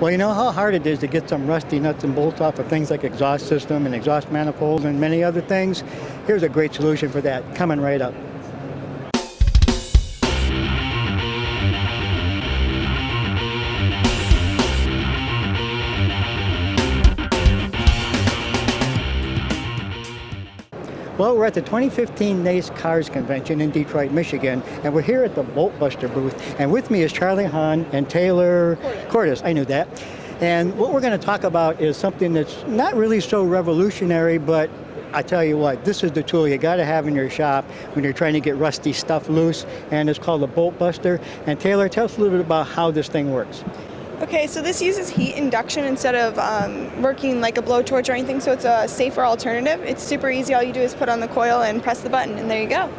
Well, you know how hard it is to get some rusty nuts and bolts off of things like exhaust system and exhaust manifolds and many other things? Here's a great solution for that, coming right up. Well, we're at the 2015 NACE Cars Convention in Detroit, Michigan, and we're here at the Bolt Buster booth. And with me is Charlie Han and Taylor Cortis. I knew that. And what we're going to talk about is something that's not really so revolutionary, but I tell you what, this is the tool you got to have in your shop when you're trying to get rusty stuff loose, and it's called the Bolt Buster. And Taylor, tell us a little bit about how this thing works. Okay, so this uses heat induction instead of working like a blowtorch or anything, so it's a safer alternative. It's super easy. All you do is put on the coil and press the button, and there you go.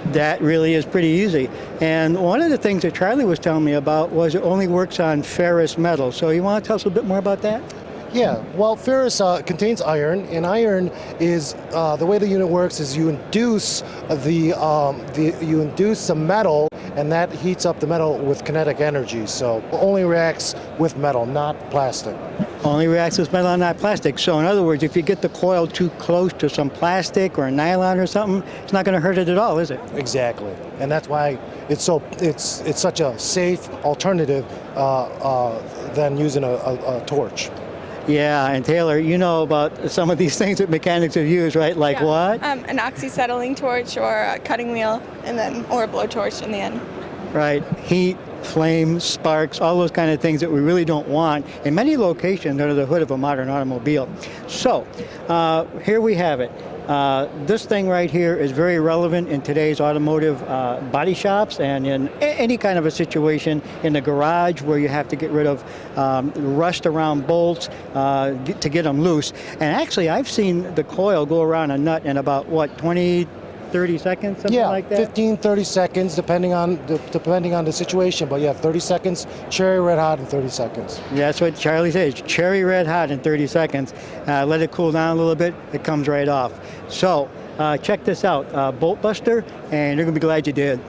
That really is pretty easy. And one of the things that Charlie was telling me about was it only works on ferrous metal. So you want to tell us a bit more about that? Yeah, well, ferrous contains iron, and iron is the way the unit works is you induce the metal, and that heats up the metal with kinetic energy. So it only reacts with metal, not plastic. Only reacts with metal, not plastic. So in other words, if you get the coil too close to some plastic or nylon or something, it's not going to hurt it at all, is it? Exactly, and that's why it's such a safe alternative than using a torch. Yeah, and Taylor, you know about some of these things that mechanics have used, right? Like what? An oxyacetylene torch or a cutting wheel, or a blowtorch in the end. Right, heat, flame, sparks, all those kind of things that we really don't want in many locations under the hood of a modern automobile. So, here we have it. This thing right here is very relevant in today's automotive body shops and in any kind of a situation in the garage where you have to get rid of rust around bolts to get them loose. And actually, I've seen the coil go around a nut in about, what, 20, 30 seconds, something like that? 15, 30 seconds, depending on the situation. But yeah, 30 seconds, cherry red hot in 30 seconds. Yeah, that's what Charlie says, cherry red hot in 30 seconds. Let it cool down a little bit, it comes right off. So check this out, Bolt Buster, and you're going to be glad you did.